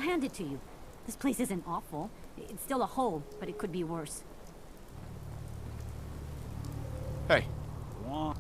hand it to you. This place isn't awful. It's still a hole, but it could be worse. Hey. On.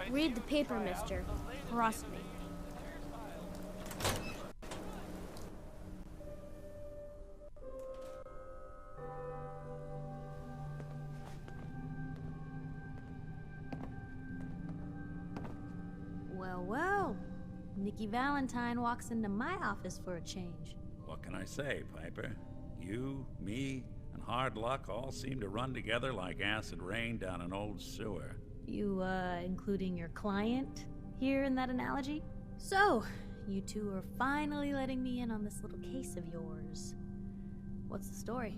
Read the paper, mister. Trust me. Well, well. Nikki Valentine walks into my office for a change. What can I say, Piper? You, me, and hard luck all seem to run together like acid rain down an old sewer. You, including your client here in that analogy? So, you two are finally letting me in on this little case of yours. What's the story?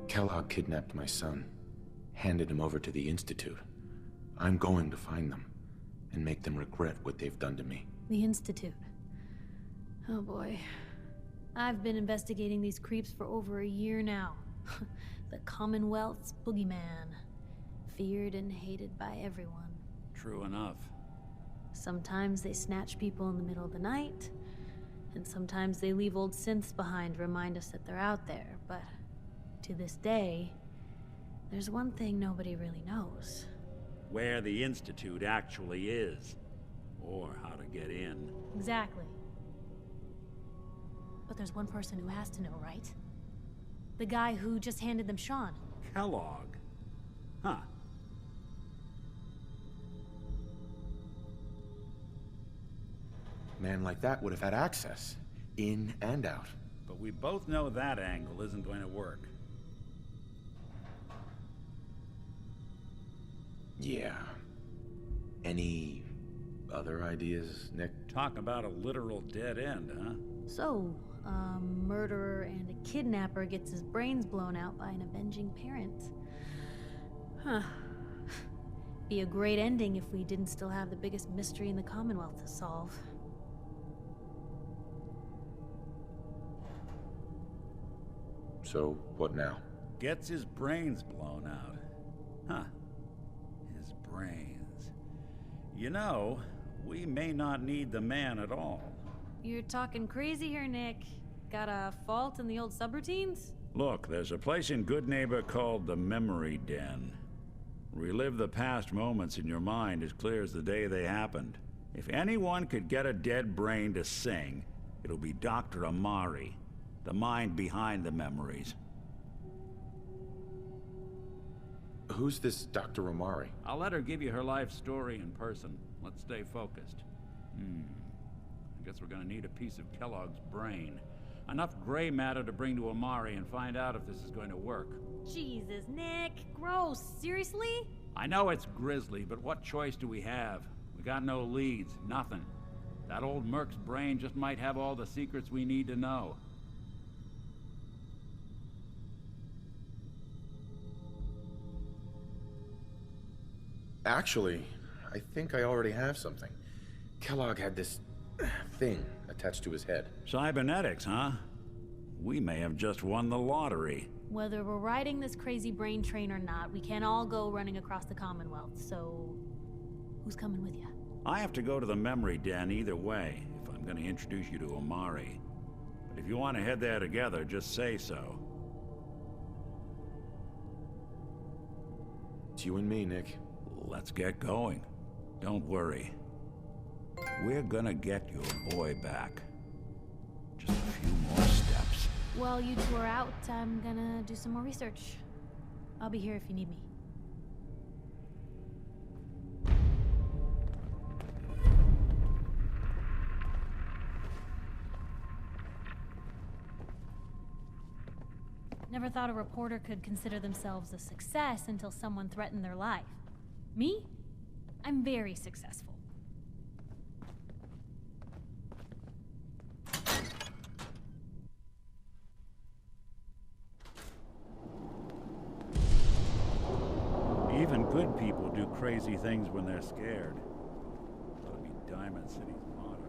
Kellogg kidnapped my son, handed him over to the Institute. I'm going to find them and make them regret what they've done to me. The Institute. Oh boy. I've been investigating these creeps for over a year now. The Commonwealth's boogeyman. Feared and hated by everyone. True enough. Sometimes they snatch people in the middle of the night, and sometimes they leave old synths behind to remind us that they're out there, but to this day, there's one thing nobody really knows. Where the Institute actually is. Or how to get in. Exactly. But there's one person who has to know, right? The guy who just handed them Sean. Kellogg? Huh. Man like that would have had access, in and out. But we both know that angle isn't going to work. Yeah. Any other ideas, Nick? Talk about a literal dead end, huh? So, a murderer and a kidnapper gets his brains blown out by an avenging parent. Huh. Be a great ending if we didn't still have the biggest mystery in the Commonwealth to solve. So, what now? Gets his brains blown out. Huh. His brains. You know, we may not need the man at all. You're talking crazy here, Nick. Got a fault in the old subroutines? Look, there's a place in Good Neighbor called the Memory Den. Relive the past moments in your mind as clear as the day they happened. If anyone could get a dead brain to sing, it'll be Dr. Amari, the mind behind the memories. Who's this Dr. Amari? I'll let her give you her life story in person. Let's stay focused. I guess we're gonna need a piece of Kellogg's brain. Enough gray matter to bring to Amari and find out if this is going to work. Jesus, Nick. Gross. Seriously? I know it's grisly, but what choice do we have? We got no leads, nothing. That old Merc's brain just might have all the secrets we need to know. Actually, I think I already have something. Kellogg had this thing attached to his head. Cybernetics, huh? We may have just won the lottery. Whether we're riding this crazy brain train or not, we can't all go running across the Commonwealth, so... who's coming with you? I have to go to the Memory Den either way, if I'm gonna introduce you to Amari. But if you want to head there together, just say so. It's you and me, Nick. Let's get going. Don't worry. We're gonna get your boy back. Just a few more steps. While you two are out, I'm gonna do some more research. I'll be here if you need me. Never thought a reporter could consider themselves a success until someone threatened their life. Me? I'm very successful. Even good people do crazy things when they're scared. That'll be Diamond City's motto.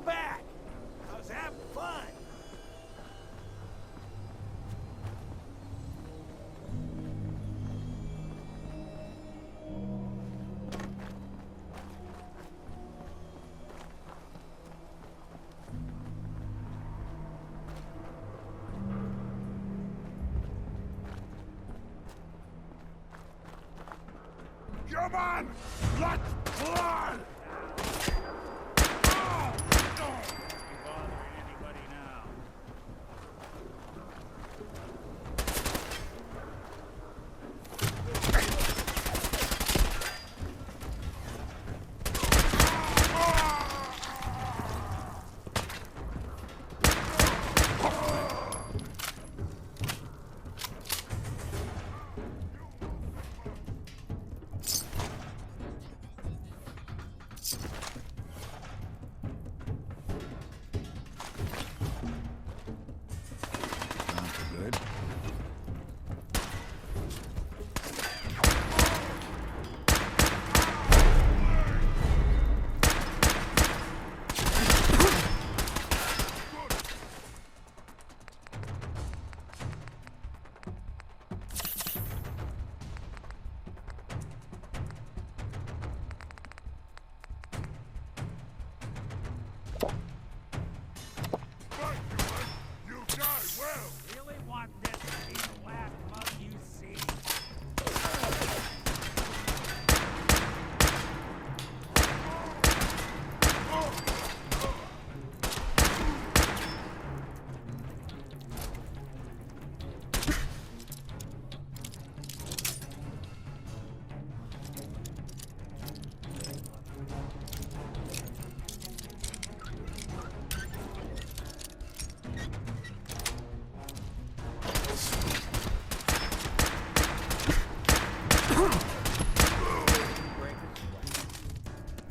back. I was having fun. Come on! Let's play! Bothering anybody now? Good. You die well! Really want this to be the last mug you see?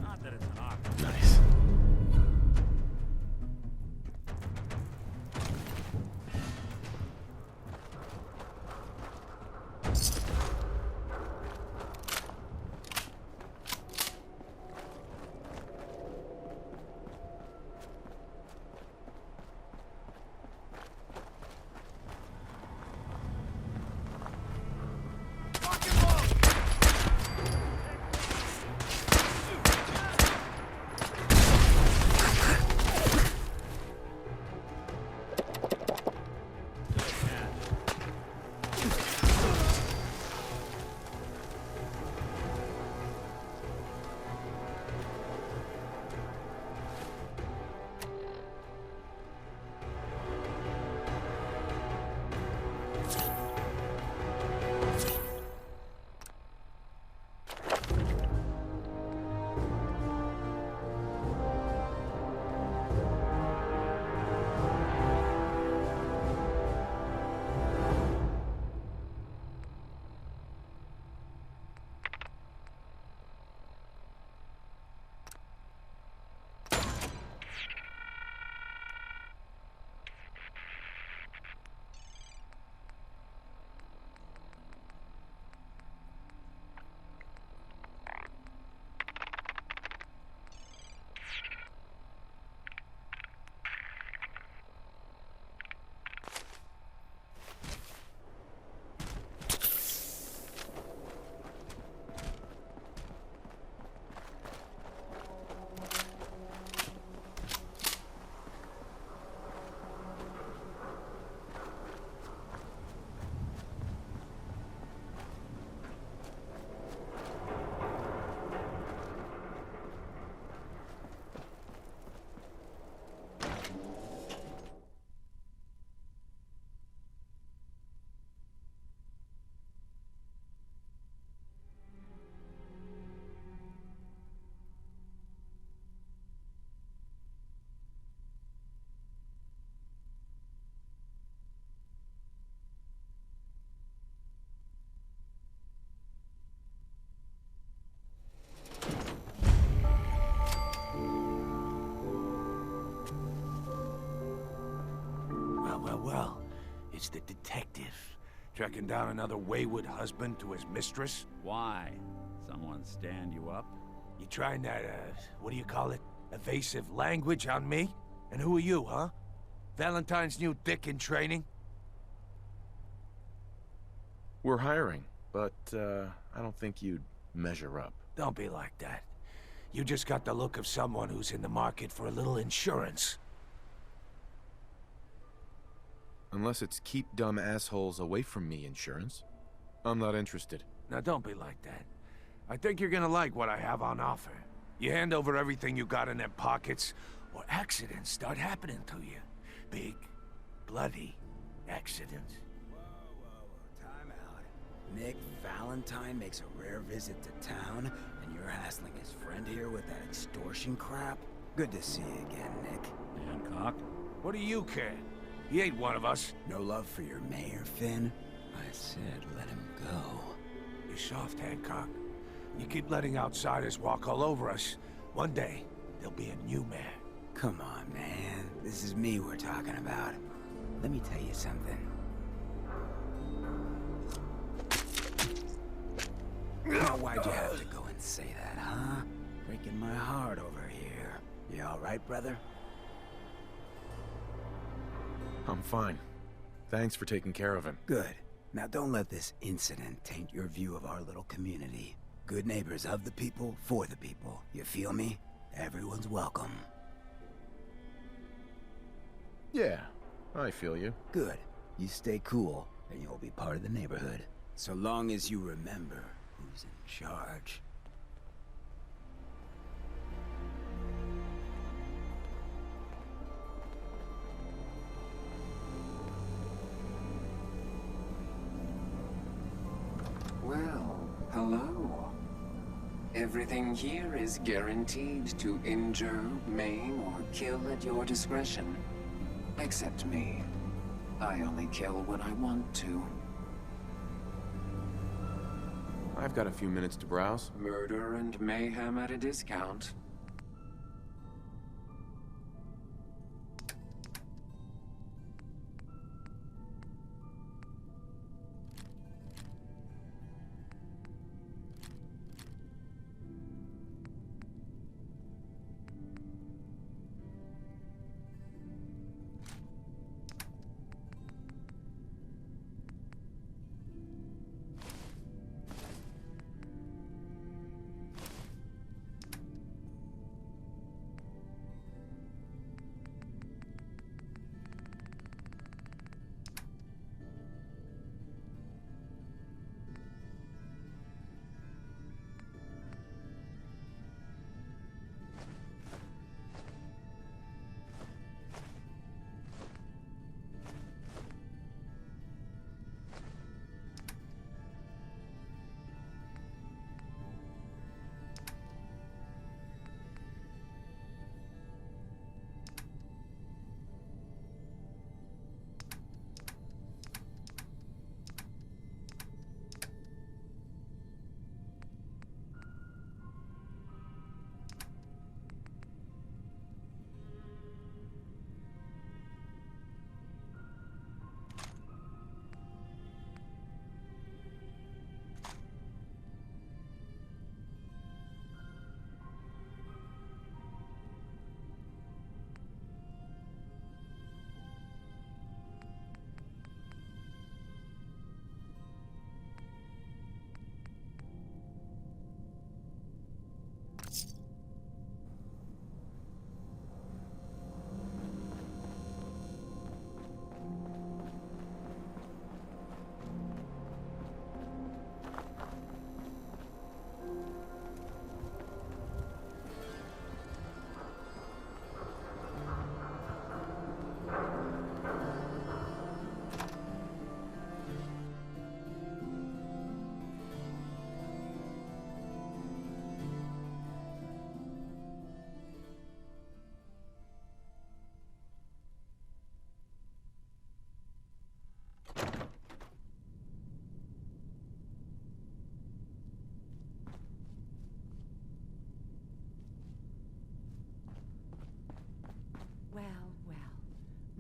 Not that it's an option. Nice. Well, it's the detective. Tracking down another wayward husband to his mistress? Why? Someone stand you up? You trying that, what do you call it? Evasive language on me? And who are you, huh? Valentine's new dick in training? We're hiring, but I don't think you'd measure up. Don't be like that. You just got the look of someone who's in the market for a little insurance. Unless it's keep dumb assholes away from me insurance, I'm not interested. Now don't be like that. I think you're gonna like what I have on offer. You hand over everything you got in them pockets, or accidents start happening to you. Big, bloody accidents. Time out. Nick Valentine makes a rare visit to town, and you're hassling his friend here with that extortion crap? Good to see you again, Nick. Hancock? What do you care? He ain't one of us. No love for your mayor, Finn? I said let him go. You're soft, Hancock. You keep letting outsiders walk all over us. One day, there'll be a new mayor. Come on, man. This is me we're talking about. Let me tell you something. Now, why'd you have to go and say that, huh? Breaking my heart over here. You all right, brother? I'm fine. Thanks for taking care of him. Good. Now don't let this incident taint your view of our little community. Good neighbors of the people, for the people. You feel me? Everyone's welcome. Yeah, I feel you. Good. You stay cool, and you'll be part of the neighborhood. So long as you remember who's in charge. Well, hello. Everything here is guaranteed to injure, maim, or kill at your discretion. Except me. I only kill when I want to. I've got a few minutes to browse. Murder and mayhem at a discount.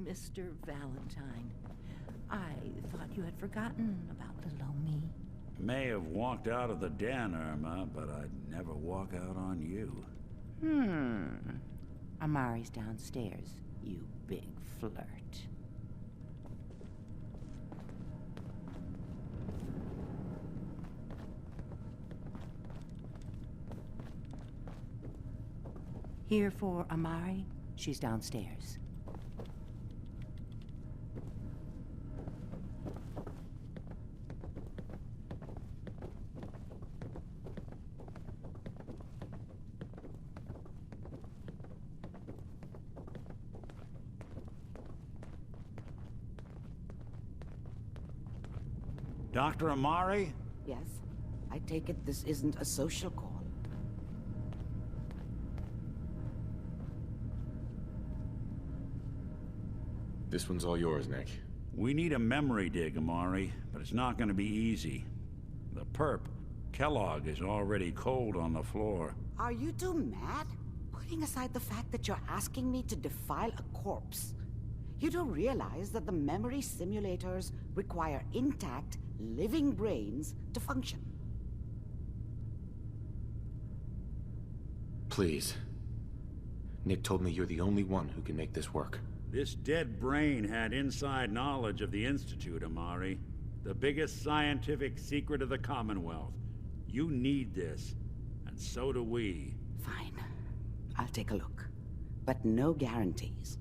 Mr. Valentine. I thought you had forgotten about little old me. May have walked out of the den, Irma, but I'd never walk out on you. Amari's downstairs, you big flirt. Here for Amari? She's downstairs. Dr. Amari? Yes? I take it this isn't a social call. This one's all yours, Nick. We need a memory dig, Amari, but it's not gonna be easy. The perp, Kellogg, is already cold on the floor. Are you two mad? Putting aside the fact that you're asking me to defile a corpse, you don't realize that the memory simulators require intact, living brains to function. Please. Nick told me you're the only one who can make this work. This dead brain had inside knowledge of the Institute, Amari. The biggest scientific secret of the Commonwealth. You need this, and so do we. Fine. I'll take a look. But no guarantees.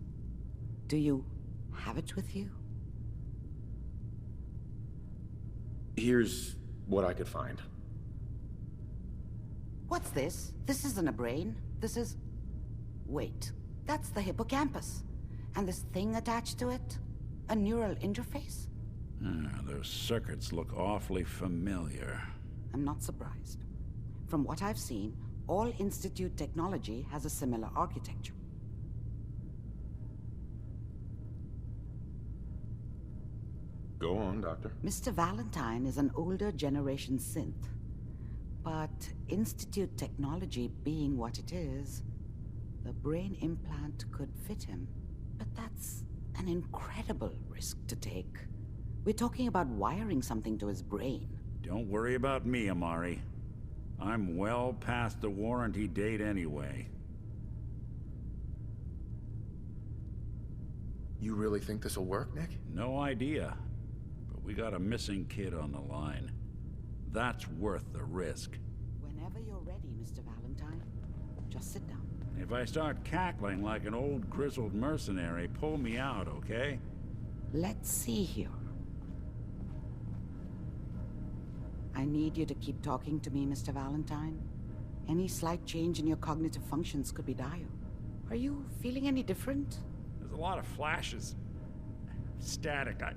Do you have it with you? Here's what I could find. What's this? This isn't a brain. This is... Wait. That's the hippocampus. And this thing attached to it? A neural interface? Those circuits look awfully familiar. I'm not surprised. From what I've seen, all Institute technology has a similar architecture. Go on, Doctor. Mr. Valentine is an older generation synth. But Institute technology being what it is, the brain implant could fit him. But that's an incredible risk to take. We're talking about wiring something to his brain. Don't worry about me, Amari. I'm well past the warranty date anyway. You really think this'll work, Nick? No idea. But we got a missing kid on the line. That's worth the risk. Whenever you're ready, Mr. Valentine, just sit down. If I start cackling like an old grizzled mercenary, pull me out, okay? Let's see here. I need you to keep talking to me, Mr. Valentine. Any slight change in your cognitive functions could be dire. Are you feeling any different? There's a lot of flashes. Static. I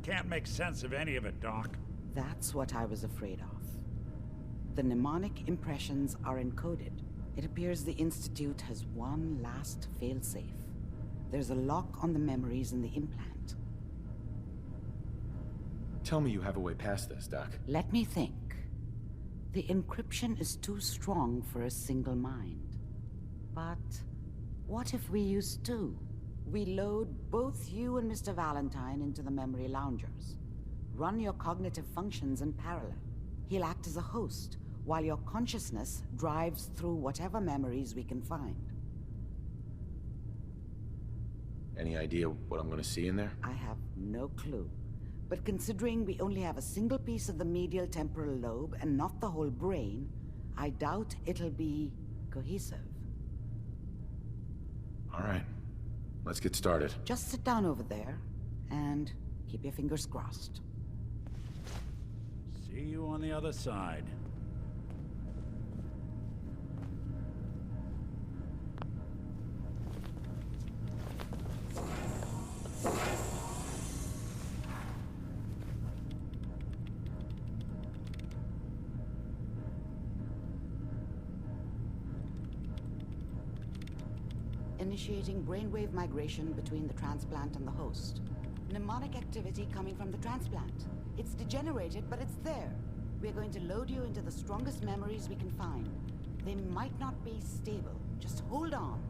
can't make sense of any of it, Doc. That's what I was afraid of. The mnemonic impressions are encoded. It appears the Institute has one last failsafe. There's a lock on the memories in the implant. Tell me you have a way past this, Doc. Let me think. The encryption is too strong for a single mind. But what if we use two? We load both you and Mr. Valentine into the memory loungers. Run your cognitive functions in parallel. He'll act as a host, while your consciousness drives through whatever memories we can find. Any idea what I'm gonna see in there? I have no clue. But considering we only have a single piece of the medial temporal lobe and not the whole brain, I doubt it'll be cohesive. All right. Let's get started. Just sit down over there and keep your fingers crossed. See you on the other side. Initiating brainwave migration between the transplant and the host. Mnemonic activity coming from the transplant. It's degenerated, but it's there. We're going to load you into the strongest memories we can find. They might not be stable. Just hold on.